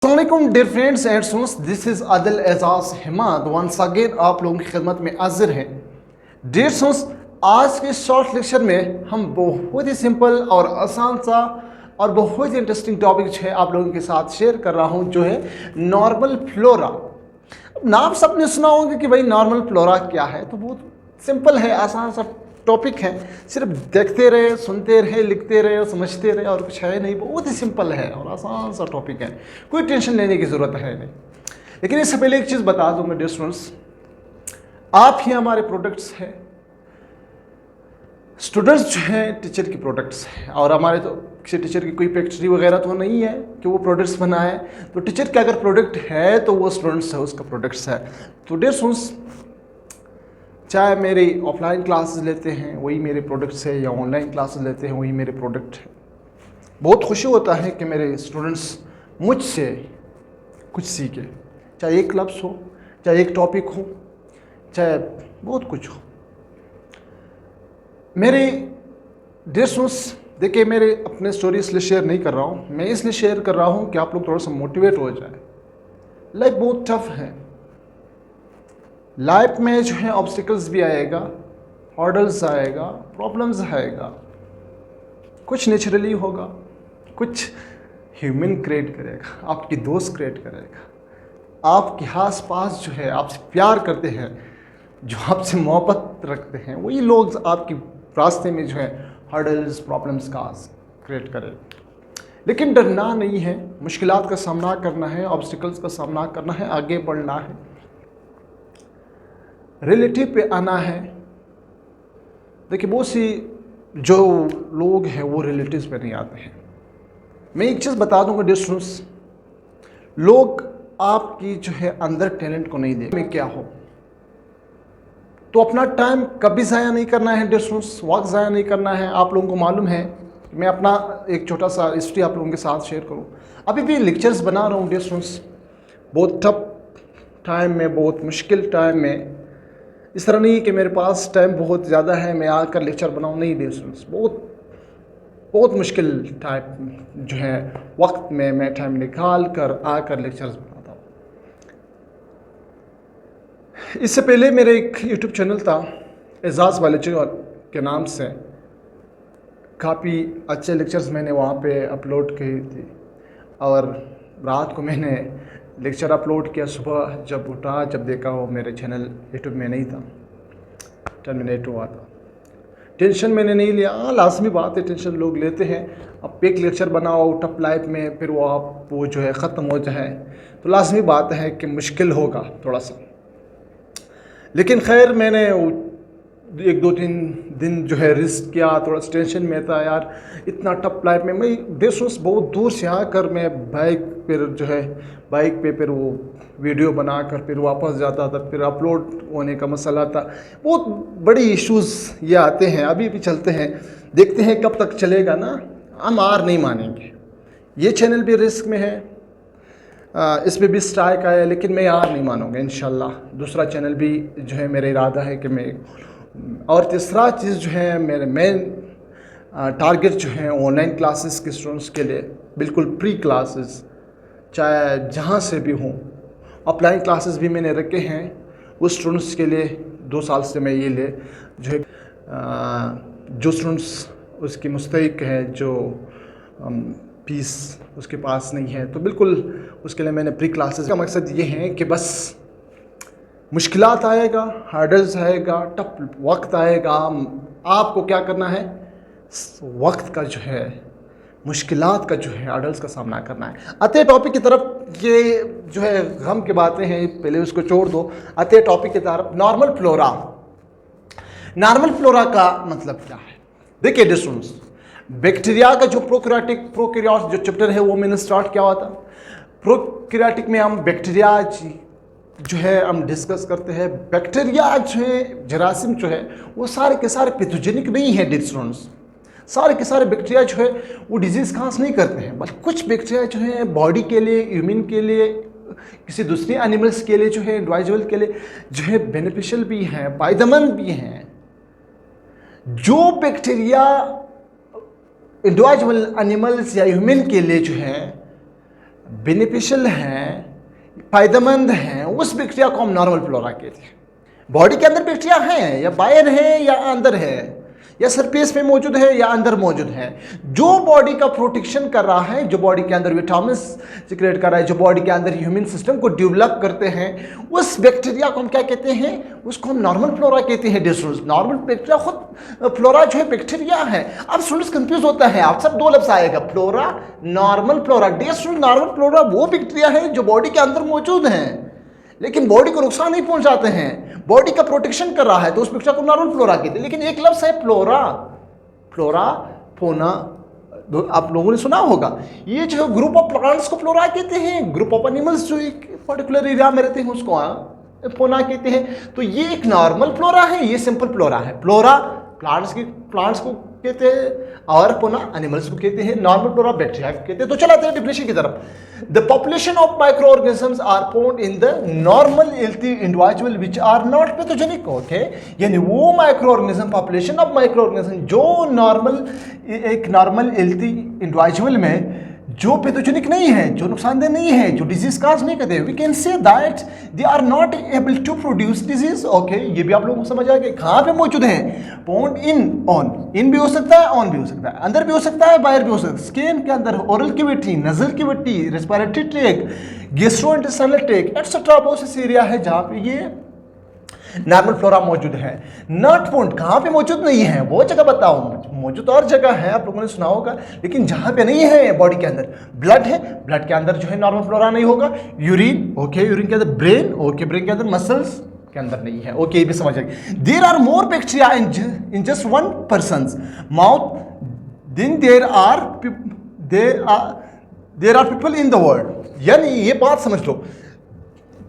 अस्सलामुअलैकुम dear friends and students, this is Adil Ejaz Himad once again आप लोगों की खिदमत में हाजिर हैं। डियर स्टूडेंट्स, आज के शॉर्ट लेक्चर में हम बहुत ही सिंपल और आसान सा और बहुत ही इंटरेस्टिंग टॉपिक जो है आप लोगों के साथ शेयर कर रहा हूं, जो है नॉर्मल फ्लोरा। नाम सबने सुना होगा कि भाई नॉर्मल फ्लोरा क्या है, तो बहुत सिंपल है, आसान सा टॉपिक है। सिर्फ देखते रहे, सुनते रहे, लिखते रहे और समझते रहे, और कुछ है नहीं। बहुत ही सिंपल है और आसान सा टॉपिक है, कोई टेंशन लेने की ज़रूरत है नहीं। लेकिन इससे पहले एक चीज़ बता दूं मैं डियर स्टूडेंट्स, आप ही हमारे प्रोडक्ट्स हैं। स्टूडेंट्स जो हैं टीचर की प्रोडक्ट्स हैं, और हमारे तो किसी टीचर की कोई फैक्ट्री वगैरह तो नहीं है कि वो प्रोडक्ट्स बनाए। तो टीचर का अगर प्रोडक्ट है तो वो स्टूडेंट्स है, उसका प्रोडक्ट्स है। तो डियर स्टूडेंट्स, चाहे मेरे ऑफलाइन क्लासेस लेते हैं वही मेरे प्रोडक्ट्स है, या ऑनलाइन क्लासेस लेते हैं वही मेरे प्रोडक्ट है। बहुत खुशी होता है कि मेरे स्टूडेंट्स मुझसे कुछ सीखे, चाहे एक लफ्ज़ हो, चाहे एक टॉपिक हो, चाहे बहुत कुछ हो। मेरे डियर स्टूडेंट्स, देखिए, मेरे अपने स्टोरी इसलिए शेयर नहीं कर रहा हूँ, मैं इसलिए शेयर कर रहा हूँ कि आप लोग थोड़ा सा मोटिवेट हो जाए। लाइफ बहुत टफ है, लाइफ में जो है ऑब्स्टिकल्स भी आएगा, हॉर्डल्स आएगा, प्रॉब्लम्स आएगा। कुछ नेचुरली होगा, कुछ ह्यूमन क्रिएट करेगा, आपकी दोस्त क्रिएट करेगा, आपके आस पास जो है आपसे प्यार करते हैं, जो आपसे मोहब्बत रखते हैं, वही लोग आपके रास्ते में जो है हर्डल्स, प्रॉब्लम्स का क्रिएट करेगा। लेकिन डरना नहीं है, मुश्किलात का सामना करना है, ऑब्स्टिकल्स का सामना करना है, आगे बढ़ना है, रिलेटिव पे आना है। देखिए, बहुत सी जो लोग हैं वो रिलेटिव्स पे नहीं आते हैं। मैं एक चीज़ बता दूंगा डियर स्टूडेंट्स, लोग आपकी जो है अंदर टैलेंट को नहीं देखें में क्या हो, तो अपना टाइम कभी ज़ाया नहीं करना है डियर स्टूडेंट्स, वक्त ज़ाया नहीं करना है। आप लोगों को मालूम है, मैं अपना एक छोटा सा हिस्ट्री आप लोगों के साथ शेयर करूं। अभी भी लेक्चर्स बना रहा हूं डियर स्टूडेंट्स, बहुत टफ टाइम में, बहुत मुश्किल टाइम में। इस तरह नहीं कि मेरे पास टाइम बहुत ज़्यादा है, मैं आकर लेक्चर बनाऊँ, नहीं डियर स्टूडेंट्स, बहुत मुश्किल टाइप जो है वक्त में मैं टाइम निकाल कर आकर लेक्चर्स बनाता हूँ। इससे पहले मेरे एक यूट्यूब चैनल था एजाज वालेजी के नाम से, काफ़ी अच्छे लेक्चर्स मैंने वहाँ पे अपलोड किए थे, और रात को मैंने लेक्चर अपलोड किया, सुबह जब उठा, जब देखा वो मेरे चैनल यूट्यूब में नहीं था, टर्मिनेट हुआ था। टेंशन मैंने नहीं लिया। लाजमी बात है, टेंशन लोग लेते हैं। अब एक लेक्चर बनाओ टफ लाइफ में, फिर वो जो है ख़त्म हो जाए, तो लाजमी बात है कि मुश्किल होगा थोड़ा सा। लेकिन खैर, मैंने एक दो तीन दिन जो है रिस्क किया, थोड़ा सा टेंशन में था यार, इतना टफ लाइफ में। मैं देशों बहुत दूर से आकर मैं बाइक पे फिर वो वीडियो बनाकर फिर वापस जाता था, फिर अपलोड होने का मसला था। बहुत बड़ी इश्यूज़ ये आते हैं, अभी भी चलते हैं, देखते हैं कब तक चलेगा ना। हम हार नहीं मानेंगे, ये चैनल भी रिस्क में है, इस पर भी स्ट्राइक आया, लेकिन मैं हार नहीं मानूंगा इंशाल्लाह। दूसरा चैनल भी जो है मेरा इरादा है कि मैं, और तीसरा चीज़ जो है मेरे मेन टारगेट जो है ऑनलाइन क्लासेस के स्टूडेंट्स के लिए, बिल्कुल प्री क्लासेस, चाहे जहाँ से भी हों। ऑफलाइन क्लासेस भी मैंने रखे हैं उस स्टूडेंट्स के लिए। 2 साल से मैं ये ले जो है जो स्टूडेंट्स उसकी मुस्तहिक है, जो फीस उसके पास नहीं है, तो बिल्कुल उसके लिए मैंने प्री क्लासेस का मकसद ये है कि बस मुश्किलात आएगा, हार्डल्स आएगा, टफ वक्त आएगा, आपको क्या करना है, वक्त का जो है, मुश्किलात का जो है, हार्डल्स का सामना करना है। आते टॉपिक की तरफ, ये जो है गम की बातें हैं, पहले उसको छोड़ दो। आते टॉपिक की तरफ, नॉर्मल फ्लोरा। नॉर्मल फ्लोरा का मतलब क्या है? देखिए डियर स्टूडेंट्स, बैक्टीरिया का जो प्रोकैरियोट जो चैप्टर है वो मैंने स्टार्ट किया हुआ था। प्रोकैरियोटिक में हम बैक्टीरिया जो है हम डिस्कस करते हैं। बैक्टीरिया जो है, जरासीम जो है, वो सारे के सारे पैथोजेनिक नहीं है डियर स्टूडेंट्स। सारे के सारे बैक्टीरिया जो है वो डिजीज़ काज नहीं करते हैं, बल्कि कुछ बैक्टीरिया जो है बॉडी के लिए, ह्यूमन के लिए, किसी दूसरे एनिमल्स के लिए जो है, इंडिविजुअल के लिए जो है बेनिफिशियल भी हैं, फायदेमंद भी हैं। जो बैक्टीरिया इंडिविजुअल एनिमल्स या ह्यूमन के लिए जो है बेनिफिशियल हैं, फायदेमंद हैं, उस बैक्टीरिया को हम नॉर्मल फ्लोरा कहते हैं। बॉडी के अंदर बैक्टीरिया हैं या बाहर है या अंदर है, या सरफेस पे मौजूद है या अंदर मौजूद है, जो बॉडी का प्रोटेक्शन कर रहा है, जो बॉडी के अंदर विटामिन सिक्रेट कर रहा है, जो बॉडी के अंदर ह्यूमन सिस्टम को डेवलप करते हैं, उस बैक्टीरिया को हम क्या कहते हैं? उसको हम नॉर्मल फ्लोरा कहते हैं। डिस्टूडेंट्स, नॉर्मल बैक्टीरिया खुद फ्लोरा जो है बैक्टीरिया है। अब स्टूडेंट्स कंफ्यूज होता है, आप सब दो लफ्ज आएगा, flora, normal flora. Dear students, normal flora वो बैक्टीरिया है जो बॉडी के अंदर मौजूद हैं लेकिन बॉडी को नुकसान नहीं पहुंचाते हैं, बॉडी का प्रोटेक्शन कर रहा है, तो उस बैक्टीरिया को नॉर्मल फ्लोरा कहते हैं। लेकिन एक लफ्ज है फ्लोरा, फ्लोरा, फोना, आप लोगों ने सुना होगा। ये जो ग्रुप ऑफ प्लांट्स को फ्लोरा कहते हैं, ग्रुप ऑफ एनिमल्स जो एक पर्टिकुलर एरिया में रहते हैं उसको फोना कहते हैं। तो ये एक नॉर्मल फ्लोरा है, ये सिंपल फ्लोरा है। फ्लोरा प्लांट्स को कहते हैं और फोना एनिमल्स को कहते हैं, नॉर्मल फ्लोरा बैक्टीरिया को कहते हैं। तो चलाते हैं डिफिनेशन की तरफ। The population of micro organisms are found in the normal healthy individual which are not pathogenic. Okay, यानी वो micro organism, population of micro organism जो एक नॉर्मल हेल्थी इंडिविजुअल में जो पैथोजेनिक नहीं है, जो नुकसानदेह नहीं है, जो डिजीज काज नहीं करते, we can say that they are not able to produce disease. Okay, ये भी आप लोगों को समझ आ गया कहाँ पे मौजूद है। फाउंड इन, ऑन, इन भी हो सकता है, ऑन भी हो सकता है, अंदर भी हो सकता है, बाहर भी हो सकता है, स्किन के अंदर, oral cavity, nasal cavity, respiratory tract, gastrointestinal tract etcetera, बहुत से एरिया है जहाँ पे ये नॉर्मल फ्लोरा मौजूद है। नॉट फाउंड, कहाँ पे मौजूद नहीं है, वो जगह बताओ। मौजूद और जगह है, आप लोगों ने सुना होगा, लेकिन जहाँ पे नहीं है बॉडी के अंदर, ब्लड है, ब्लड के अंदर जो है नॉर्मल फ्लोरा नहीं होगा। यूरिन, ओके, यूरिन के अंदर, ब्रेन, ओके, ब्रेन के अंदर, मसल्स के अंदर नहीं है। ओके, ये भी समझ आएगी। There are more bacteria in just one persons mouth than there are people in the world. यानी ये बात समझ लो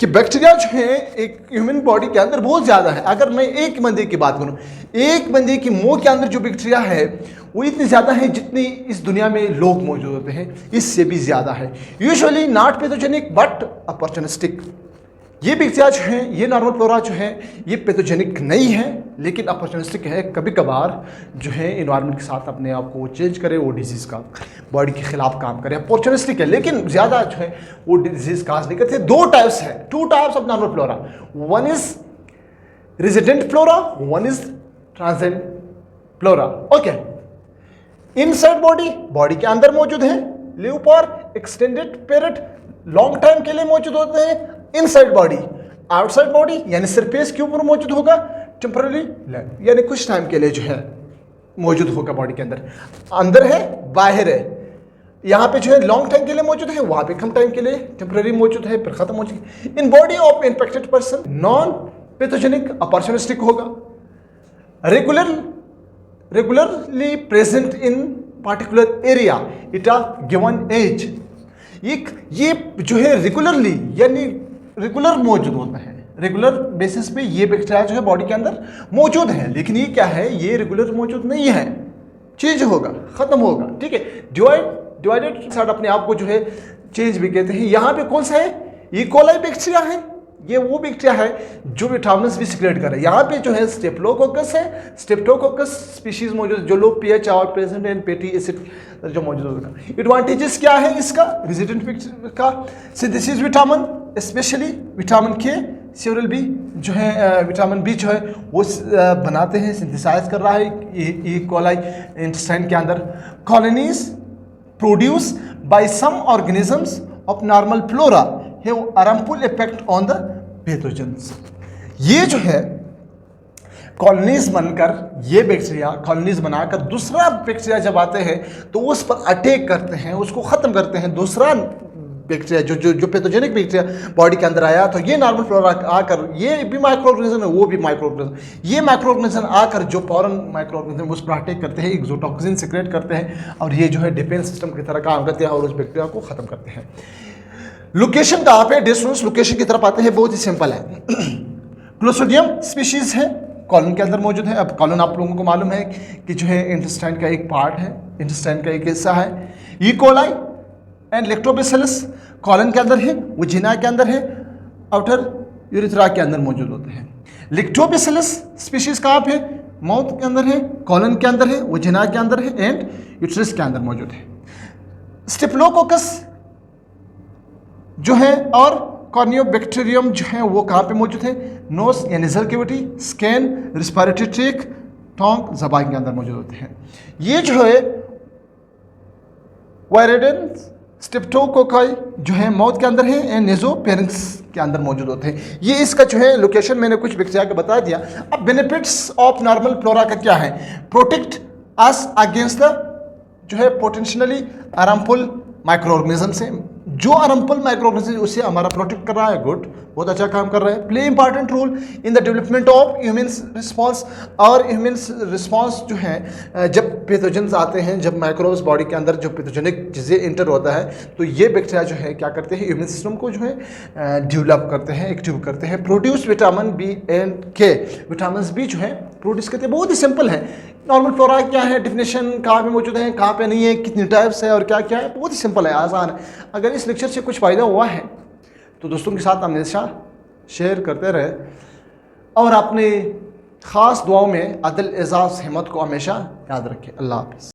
कि बैक्टीरिया जो है एक ह्यूमन बॉडी के अंदर बहुत ज़्यादा है। अगर मैं एक बंदे की बात करूं, एक बंदे की मुंह के अंदर जो बैक्टीरिया है वो इतनी ज़्यादा है जितनी इस दुनिया में लोग मौजूद होते हैं, इससे भी ज़्यादा है। Usually not pathogenic but opportunistic. ये बैक्टीरिया जो है, ये नॉर्मल फ्लोरा जो है, ये पैथोजेनिक नहीं है लेकिन अपॉर्चुनिस्टिक है। कभी कभार जो है इन्वायरमेंट के साथ अपने आप को चेंज करे, वो डिजीज़ का बॉडी के खिलाफ काम करे। अपॉर्चुनिस्टिक है लेकिन ज़्यादा जो है वो डिजीज़ काज नहीं करते। दो टाइप्स है, two types of normal flora, one is resident flora, one is transient flora. Okay, inside body, body के अंदर मौजूद है, live for extended period, long time के लिए मौजूद होते हैं। इनसाइड बॉडी, आउटसाइड बॉडी यानी सरफेस के ऊपर मौजूद होगा, टेम्पररी यानी कुछ टाइम के लिए जो है मौजूद होगा बॉडी के अंदर। अंदर है, बाहर है, यहाँ पे जो है लॉन्ग टाइम के लिए मौजूद है, वहाँ पे कम टाइम के लिए टेम्पररी मौजूद है, फिर खत्म हो जाएगी। In body of infected person non pathogenic, opportunistic होगा, regularly present in particular area it a given age. ये जो है रेगुलरली यानी रेगुलर मौजूद होता है, रेगुलर बेसिस पे ये बैक्टीरिया जो है बॉडी के अंदर मौजूद है। लेकिन ये क्या है, ये रेगुलर मौजूद नहीं है, चेंज होगा, खत्म होगा। ठीक है, डिवाइडेड साइड अपने आप को जो है चेंज भी कहते हैं। यहाँ पे कौन सा है, ई कोलाई बैक्टीरिया है, ये वो बैक्टीरिया है जो विटामिन्स भी सिक्रेट करे। यहाँ पे जो है स्टेप्टोकोकस है, स्टेप्टोकोकस स्पीशीज मौजूद जो लो पीएच और प्रेजेंट एंड फैटी एसिड जो मौजूद होगा। एडवांटेजेस क्या है इसका, रेजिडेंट का सिंथेसिस विटामिन, स्पेशली विटामिन के, सेवरल बी जो है विटामिन बी जो है वो बनाते हैं, सिंथेसाइज कर रहा है ई कोलाई इंटेस्टाइन के अंदर। Colonies produce by some organisms of normal flora have harmful effect on the pathogens. ये जो है कॉलोनीज बनकर, ये बैक्टीरिया कॉलोनीज बनाकर दूसरा बैक्टीरिया जब आते हैं तो उस पर अटैक करते हैं, उसको ख़त्म करते हैं। दूसरा बैक्टीरिया जो पैथोजेनिक बैक्टीरिया बॉडी के अंदर आया, तो ये नॉर्मल फ्लोरा आकर, ये भी माइक्रो ऑर्गेनिज्म है, वो भी माइक्रो ऑर्गेनिज्म, ये माइक्रो ऑर्गेनिज्म आकर जो फॉरेन माइक्रो ऑर्गेनिज्म उस पर अटैक करते हैं, एक्सोटॉक्सिन सिक्रेट करते हैं और ये जो है डिफेंस सिस्टम की तरह काम करते हैं और उस बैक्टीरिया को ख़त्म करते हैं। लोकेशन कहाँ पे, डिस्टेंस लोकेशन की तरफ आते हैं, बहुत ही सिंपल है। क्लोस्ट्रिडियम स्पीशीज है, कॉलन के अंदर मौजूद है। अब कॉलन आप लोगों को मालूम है कि जो है इंटेस्टाइन का एक पार्ट है, इंटेस्टाइन का एक हिस्सा है। E coli and lactobacillus colon के अंदर है, वजिना के अंदर है, आउटर यूरेथ्रा के अंदर मौजूद होते हैं। लैक्टोबैसिलस स्पीशीज कहाँ पे, माउथ के अंदर है, कॉलन के अंदर है, वजिना के अंदर है एंड यूट्रस के अंदर मौजूद है। स्टेप्लोकोकस जो है, और कॉर्नियोबैक्टीरियम जो है वो कहाँ पे मौजूद है, नोज या nasal cavity, scan, respiratory tract, Tonk, ज़बान के अंदर मौजूद होते हैं। ये जो है वायरेडन स्ट्रेप्टोकोकाई जो है माउथ के अंदर है एंड नेजोफेरिंक्स के अंदर मौजूद होते हैं। ये इसका जो है लोकेशन मैंने कुछ बैक्टीरिया का बता दिया। अब बेनिफिट्स ऑफ नॉर्मल फ्लोरा का क्या है, प्रोटेक्ट अस अगेंस्ट द जो है पोटेंशियली हार्मफुल माइक्रो ऑर्गेनिज्म से, जो हार्मफुल माइक्रो ऑर्गेनिज्म उससे हमारा प्रोटेक्ट कर रहा है, गुड, बहुत अच्छा काम कर रहा है। Play important role in the development of human response, और ह्यूमन रिस्पॉन्स जो है जब पैथोजेंस आते हैं, जब माइक्रोब्स बॉडी के अंदर जो पैथोजेनिक चीज़ें इंटर होता है, तो ये बैक्टीरिया जो है क्या करते हैं, ह्यूमन सिस्टम को जो है डेवलप करते हैं, एक्टिव करते हैं। प्रोड्यूस विटामिन बी एंड के, विटामिन बी जो है प्रोड्यूस करते हैं। बहुत ही सिंपल है। नॉर्मल फ्लोरा क्या है, डिफिनेशन कहाँ पे मौजूद है, कहाँ पे नहीं है, कितनी टाइप्स है और क्या क्या है, बहुत ही सिंपल है, आसान है। अगर इस लेक्चर से कुछ फ़ायदा हुआ है तो दोस्तों के साथ हमेशा शेयर करते रहे, और अपने ख़ास दुआओं में अदल एजाज़ हिम्मत को हमेशा याद रखें। अल्लाह हाफ़िज़।